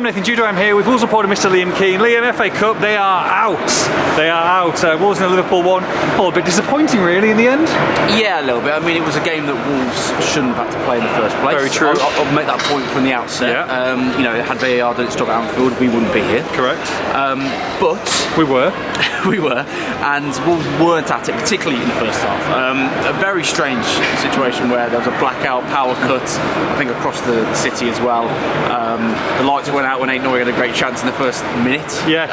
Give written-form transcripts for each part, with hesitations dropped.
Nathan Judo. I'm here with Wolves reporter Mr. Liam Keane. Liam, FA Cup, they are out. They are out. Wolves in the Liverpool one. Oh, a bit disappointing, really, in the end. Yeah, a little bit. I mean, it was a game that Wolves shouldn't have had to play in the first place. Very true. I'll make that point from the outset. Yeah. Had VAR done its job at Anfield, we wouldn't be here. Correct. But we were. We were, and Wolves weren't at it, particularly in the first half. A very strange situation where there was a blackout power cut, I think across the city as well. The lights went out when Ain't Noy had a great chance in the first minute. Yes.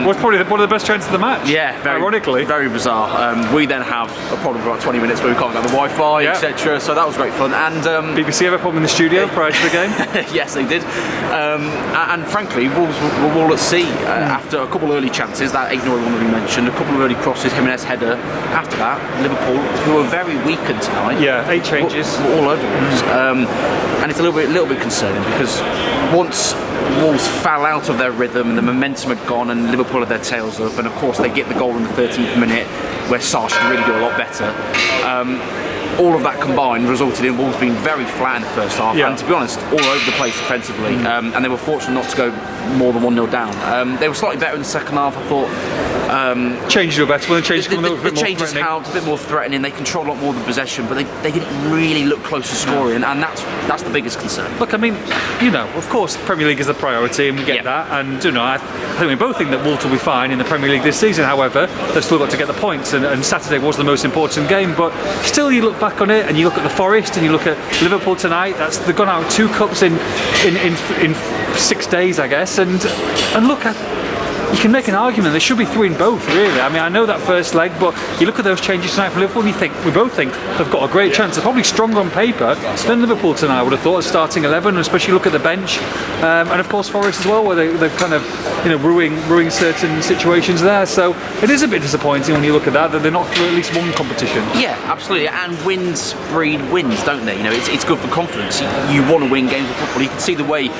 Was probably one of the best chances of the match. Yeah, ironically. Very bizarre. We then have a problem for about 20 minutes where we can't get the Wi-Fi, etc. So that was great fun. And BBC have a problem in the studio prior to the game. Yes, they did. And frankly, Wolves were all at sea after a couple of early chances. That Ain't Noy one that we mentioned, a couple of early crosses, Jimenez header. After that, Liverpool, who were very weakened tonight. Yeah, 8 changes. Were all over Wolves. And it's a little bit concerning because once Wolves fell out of their rhythm and the momentum had gone and Liverpool had their tails up, and of course they get the goal in the 13th minute where Sarr should really do a lot better. All of that combined resulted in Wolves being very flat in the first half, and to be honest, all over the place defensively. And they were fortunate not to go more than 1-0 down. They were slightly better in the second half, I thought. Changes were better. Well, the changes helped, a bit more threatening. They controlled a lot more of the possession, but they didn't really look close to scoring, and that's the biggest concern. Look, I mean, of course, Premier League is the priority, and we get that. And I think we both think that Wolves will be fine in the Premier League this season. However, they've still got to get the points, and Saturday was the most important game. But still, you look back on it, and you look at the Forest, and you look at Liverpool tonight. They've gone out 2 cups in 6 days, I guess, and look at. You can make an argument there should be 3 in both, really. I mean, I know that first leg, but you look at those changes tonight for Liverpool and we both think they've got a great chance. They're probably stronger on paper than Liverpool tonight, I would have thought, starting 11, and especially look at the bench. And of course Forest as well, where they've kind of ruining certain situations there. So it is a bit disappointing when you look at that they're not through at least one competition. Yeah, absolutely. And wins breed wins, don't they? It's good for confidence. You want to win games of football. You can see the way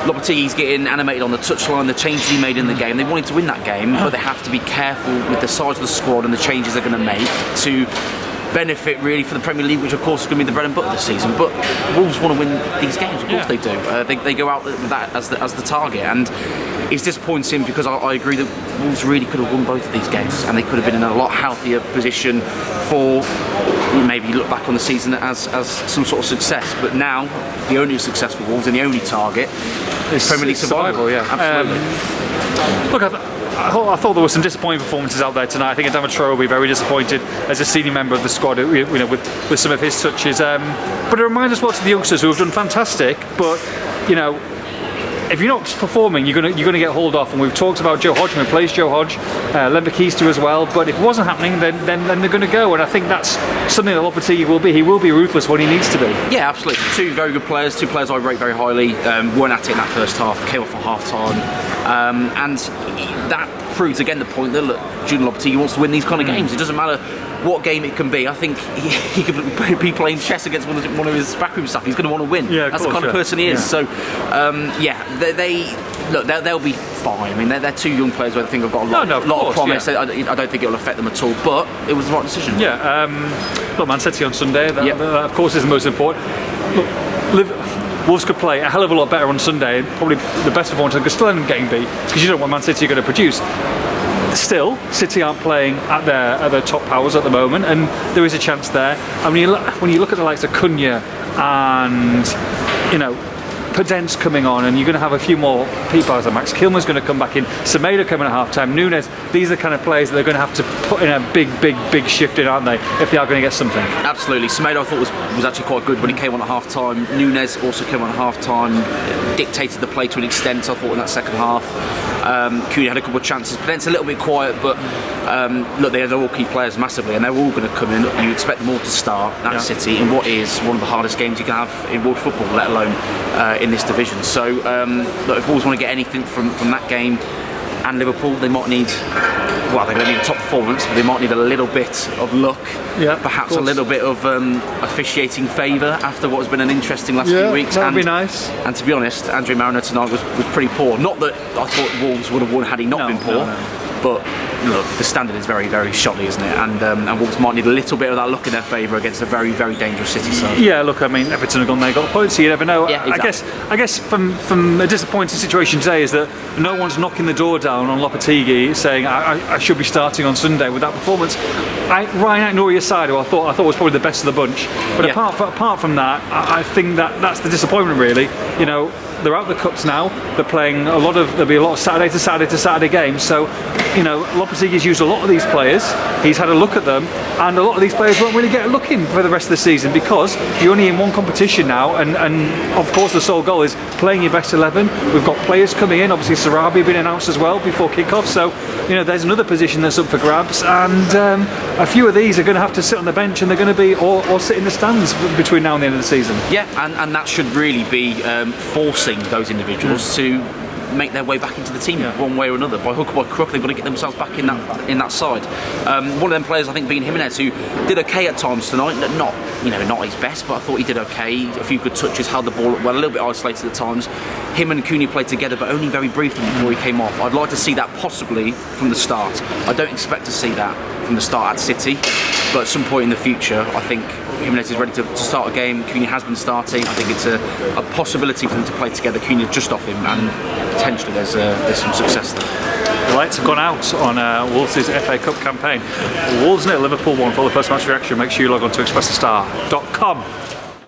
Lopetegui's getting animated on the touchline, the changes he made in the game. They wanted to win that game, but they have to be careful with the size of the squad and the changes they're going to make to benefit really for the Premier League, which of course is going to be the bread and butter this season. But Wolves want to win these games, of course they do. They go out with that as the target, and it's disappointing because I agree that Wolves really could have won both of these games, and they could have been in a lot healthier position for maybe look back on the season as some sort of success. But now the only success for Wolves and the only target is Premier League survival. Yeah, absolutely. Look, I thought there were some disappointing performances out there tonight. I think Adama Traore will be very disappointed as a senior member of the squad, with some of his touches. But it reminds us what to the youngsters who have done fantastic. But if you're not performing, you're going to get hauled off. And we've talked about Joe Hodge, who plays Joe Hodge, Lembekistu as well. But if it wasn't happening, then they're going to go. And I think that's something that Lopetegui will be. He will be ruthless when he needs to be. Yeah, absolutely. 2 very good players, 2 players I rate very highly. Weren't at it in that first half, came off for half time. And that proves again the point that Julian Lopetegui wants to win these kind of games. It doesn't matter what game it can be. I think he could be playing chess against one of his backroom staff. He's going to want to win. Yeah, that's the kind of person he is. So, they'll be fine. I mean, they're 2 young players who I think have got a lot of promise. Yeah. I don't think it will affect them at all. But it was the right decision. Yeah. Look, Man City on Sunday. That, of course, is the most important. Look, Wolves could play a hell of a lot better on Sunday, and probably the best performance they could still end up getting beat, because you don't know what Man City are going to produce. Still, City aren't playing at their top powers at the moment, and there is a chance there. And when you look at the likes of Cunha and Podence coming on, and you're going to have a few more people. As Max Kilman's going to come back in, Semedo coming at half time, Nunes. These are the kind of players that they're going to have to put in a big shift in, aren't they, if they are going to get something? Absolutely. Semedo I thought was actually quite good when he came on at half time. Nunes also came on at half time, dictated the play to an extent, I thought, in that second half. Cunha had a couple of chances. Podence a little bit quiet, but look, they're all key players massively, and they're all going to come in. You expect them all to start at City in what is one of the hardest games you can have in world football, let alone in this division. So look, if Wolves want to get anything from that game and Liverpool, they might need, they're going to need a top performance, but they might need a little bit of luck, perhaps a little bit of officiating favour after what has been an interesting last few weeks. That would be nice. And to be honest, Andre Marino tonight was pretty poor. Not that I thought Wolves would have won had he not been poor, but look, the standard is very, very shoddy, isn't it? And Wolves might need a little bit of that luck in their favour against a very, very dangerous City side. Yeah, look, I mean, Everton have gone there, got the points, so you never know. Yeah, exactly. I guess from a disappointing situation today is that no one's knocking the door down on Lopetegui saying I should be starting on Sunday with that performance. Ryan Aït-Nouri aside, who I thought was probably the best of the bunch, but apart from that, I think that's the disappointment really. You know, they're out of the cups now. They're playing there'll be a lot of Saturday to Saturday games. So, you know, Lopetegui's used a lot of these players. He's had a look at them, and a lot of these players won't really get a look in for the rest of the season because you're only in one competition now. And of course, the sole goal is playing your best 11. We've got players coming in. Obviously, Sarabi been announced as well before kick-off. So, you know, there's another position that's up for grabs, and a few of these are going to have to sit on the bench, and they're going to be or sit in the stands between now and the end of the season. Yeah, and that should really be forcing those individuals to make their way back into the team one way or another. By hook or by crook, they've got to get themselves back in that side. One of them players, I think, being Jimenez, who did okay at times tonight. Not his best, but I thought he did okay. A few good touches, held the ball well, a little bit isolated at times. Him and Cunha played together, but only very briefly before he came off. I'd like to see that possibly from the start. I don't expect to see that from the start at City, but at some point in the future, I think Jimenez is ready to start a game. Cunha has been starting. I think it's a possibility for them to play together. Cunha just off him, and potentially there's some success there. The lights have gone out on Wolves' FA Cup campaign. Wolves 0, Liverpool 1. For all the post-match reaction, make sure you log on to expressthestar.com.